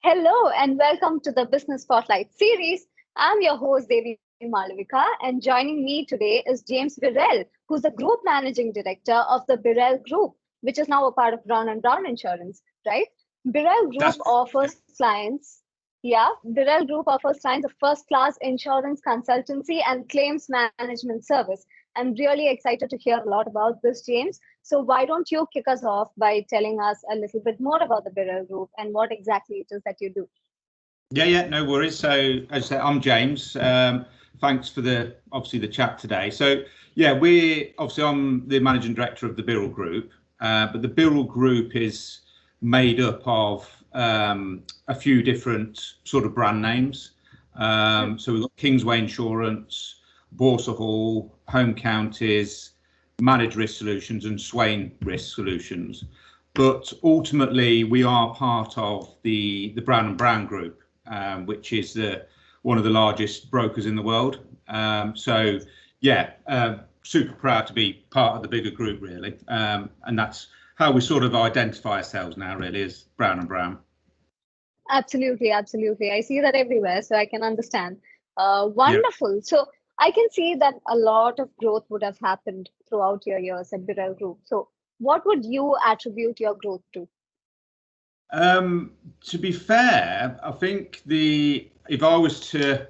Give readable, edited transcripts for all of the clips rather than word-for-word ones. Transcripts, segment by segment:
Hello and welcome to the Business Spotlight series. I'm your host Devi Malavika, and joining me today is James Birrell, who's the Group Managing Director of the Birrell Group, which is now a part of Brown and Brown Insurance, right? Birrell Group That's offers clients, Birrell Group offers clients a first-class insurance consultancy and claims management service. I'm really excited to hear a lot about this, James. So why don't you kick us off by telling us a little bit more about the Birrell Group and what exactly it is that you do? yeah, no worries. So as I said, I'm James. Thanks for the chat today. So yeah, I'm the managing director of the Birrell Group, but the Birrell Group is made up of a few different sort of brand names. So we've got Kingsway Insurance, Borsa Hall, Home Counties, Managed Risk Solutions, and Swain Risk Solutions. But ultimately, we are part of the Brown and Brown Group, which is one of the largest brokers in the world. Super proud to be part of the bigger group, really. And that's how we sort of identify ourselves now, really, as Brown and Brown. Absolutely, absolutely. I see that everywhere, so I can understand. Wonderful. Yeah. So I can see that a lot of growth would have happened throughout your years at Birrell Group. So what would you attribute your growth to? To be fair, I think if I was to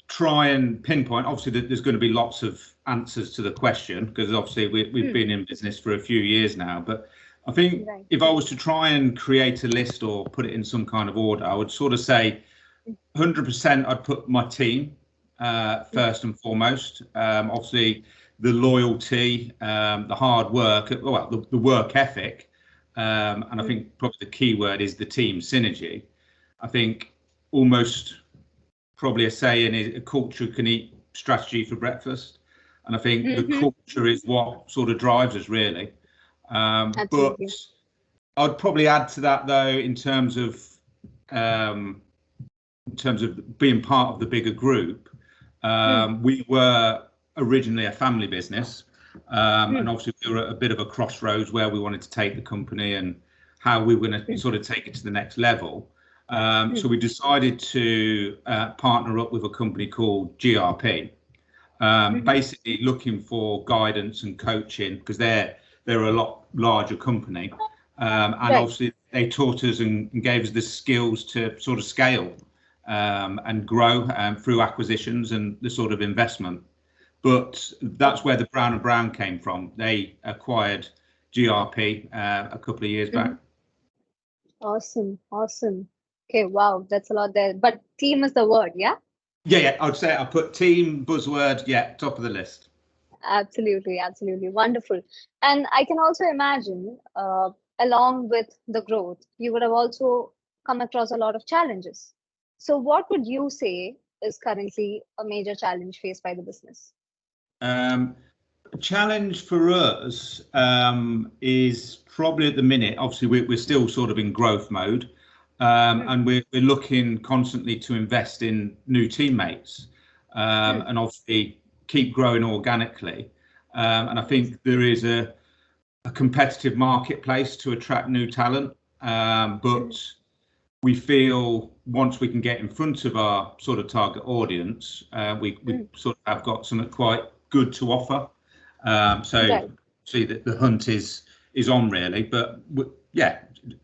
try and pinpoint, obviously there's going to be lots of answers to the question because obviously we've been in business for a few years now. But I think if I was to try and create a list or put it in some kind of order, I would sort of say 100% I'd put my team first and foremost. Obviously the loyalty, the hard work, well, the work ethic. And I think probably the key word is the team synergy. I think almost probably a saying is a culture can eat strategy for breakfast. And I think the culture is what sort of drives us really. But I'd probably add to that though, in terms of being part of the bigger group, we were originally a family business. And obviously we were at a bit of a crossroads where we wanted to take the company and how we were going to sort of take it to the next level. So we decided to partner up with a company called GRP, basically looking for guidance and coaching because they're a lot larger company. And obviously they taught us and gave us the skills to sort of scale and grow through acquisitions and the sort of investment. But that's where the Brown and Brown came from. They acquired GRP a couple of years back. Awesome. Okay, wow, that's a lot there. But team is the word, yeah? Yeah, I'd say I put team, buzzword, top of the list. Absolutely. Wonderful. And I can also imagine, along with the growth, you would have also come across a lot of challenges. So what would you say is currently a major challenge faced by the business? Challenge for us is probably at the minute, obviously we're still sort of in growth mode, and we're looking constantly to invest in new teammates and obviously keep growing organically. And I think there is a competitive marketplace to attract new talent, but we feel once we can get in front of our sort of target audience, we sort of have got something quite good to offer. See that the hunt is on really, but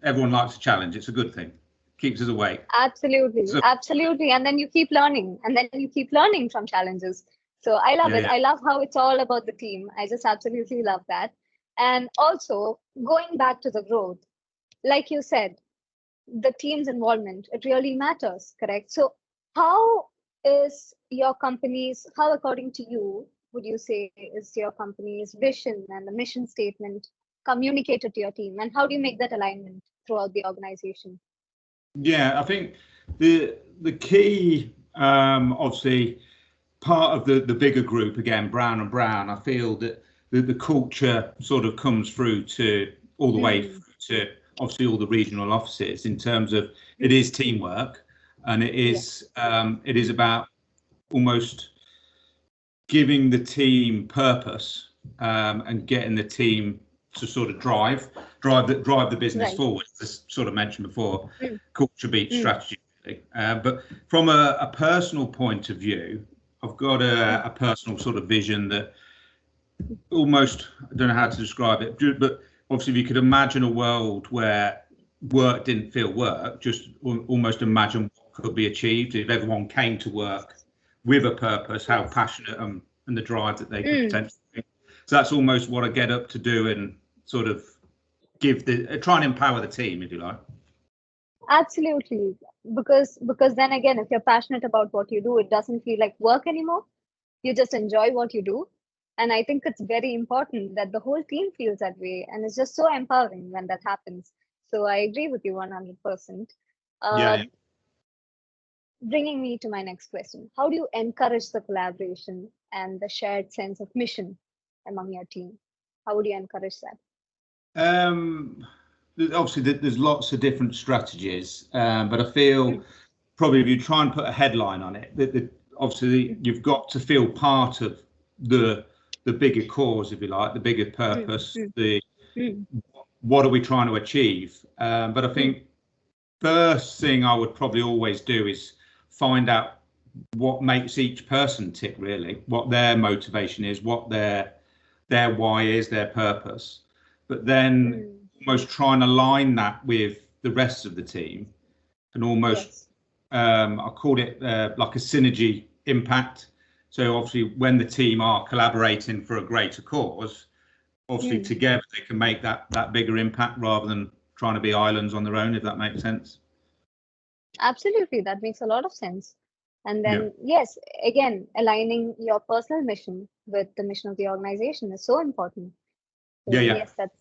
everyone likes a challenge. It's a good thing. Keeps us awake. Absolutely. And then you keep learning from challenges. So I love it. I love how it's all about the team. I just absolutely love that. And also going back to the growth, like you said, the team's involvement, it really matters, correct? So how according to you, would you say is your company's vision and the mission statement communicated to your team? And how do you make that alignment throughout the organization? Yeah, I think the key, obviously, part of the bigger group, again, Brown and Brown, I feel that the culture sort of comes through to all the way through to obviously all the regional offices in terms of it is teamwork and it is about almost giving the team purpose and getting the team to sort of drive the business Right. forward, as sort of mentioned before. Mm. Culture beats strategy. But from a personal point of view, I've got a personal sort of vision that almost, I don't know how to describe it, but obviously if you could imagine a world where work didn't feel work, just almost imagine what could be achieved if everyone came to work with a purpose, how passionate and the drive that they could potentially be. So that's almost what I get up to do, and sort of try and empower the team, if you like. Absolutely. Because then again, if you're passionate about what you do, it doesn't feel like work anymore. You just enjoy what you do. And I think it's very important that the whole team feels that way. And it's just so empowering when that happens. So I agree with you 100%. Yeah. Bringing me to my next question. How do you encourage the collaboration and the shared sense of mission among your team? How would you encourage that? Obviously, there's lots of different strategies, but I feel probably if you try and put a headline on it, obviously you've got to feel part of the bigger cause, if you like, the bigger purpose, what are we trying to achieve? But I think first thing I would probably always do is find out what makes each person tick, really, what their motivation is, what their why is, their purpose. But then almost try and align that with the rest of the team, and almost I call it like a synergy impact. So obviously when the team are collaborating for a greater cause, obviously together they can make that bigger impact rather than trying to be islands on their own, if that makes sense. Absolutely, that makes a lot of sense. And then yes, again, aligning your personal mission with the mission of the organization is so important. So yes, that's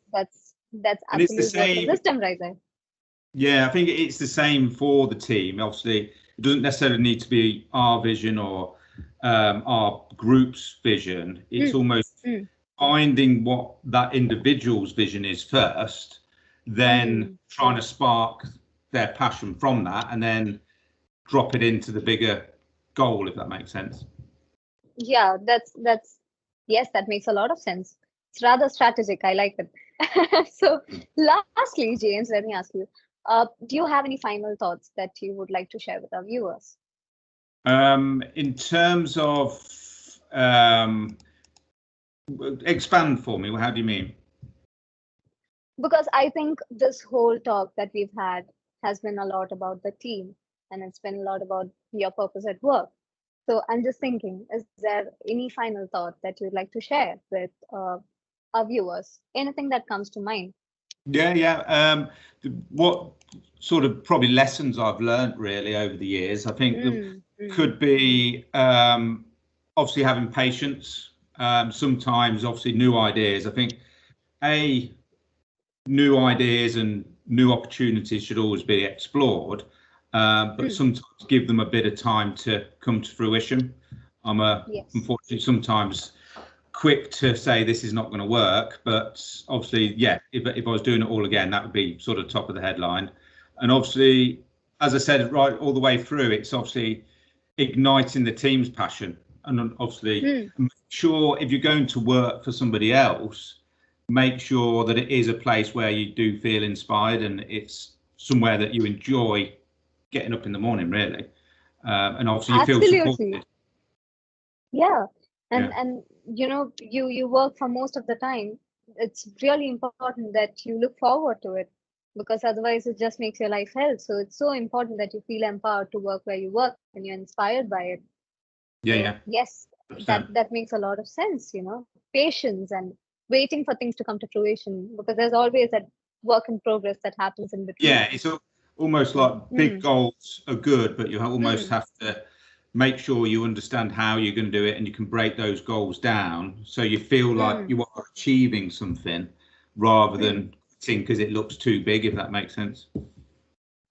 absolutely what the system right there. Yeah, I think it's the same for the team. Obviously, it doesn't necessarily need to be our vision or our group's vision. It's almost finding what that individual's vision is first, then trying to spark their passion from that, and then drop it into the bigger goal, if that makes sense. Yeah, that's yes, that makes a lot of sense. It's rather strategic. I like it. So lastly, James, let me ask you, do you have any final thoughts that you would like to share with our viewers? In terms of expand for me, how do you mean? Because I think this whole talk that we've had has been a lot about the team, and it's been a lot about your purpose at work. So I'm just thinking, is there any final thought that you'd like to share with our viewers? Anything that comes to mind? What sort of probably lessons I've learned really over the years, I think could be obviously having patience. Sometimes obviously new ideas. I think new ideas and new opportunities should always be explored, but sometimes give them a bit of time to come to fruition. I'm unfortunately sometimes quick to say this is not going to work, but obviously, if I was doing it all again, that would be sort of top of the headline. And obviously, as I said, right all the way through, it's obviously igniting the team's passion, and obviously make sure if you're going to work for somebody else, make sure that it is a place where you do feel inspired and it's somewhere that you enjoy getting up in the morning, really, and obviously you feel supported. And you know, you work for most of the time. It's really important that you look forward to it, because otherwise it just makes your life hell. So it's so important that you feel empowered to work where you work and you're inspired by it. Yes, 100%. that makes a lot of sense. You know, patience and waiting for things to come to fruition, because there's always that work in progress that happens in between. Yeah, it's almost like big goals are good, but you almost have to make sure you understand how you're going to do it, and you can break those goals down so you feel like you are achieving something rather than quitting because it looks too big, if that makes sense.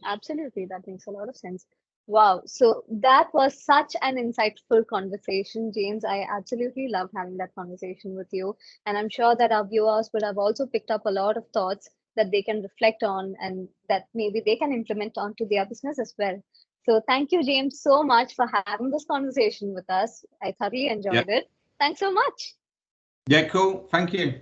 Absolutely, that makes a lot of sense. Wow, so that was such an insightful conversation, James. I absolutely love having that conversation with you, and I'm sure that our viewers would have also picked up a lot of thoughts that they can reflect on and that maybe they can implement onto their business as well. So thank you, James, so much for having this conversation with us. I thoroughly enjoyed it. Thanks so much. Yeah, cool. Thank you.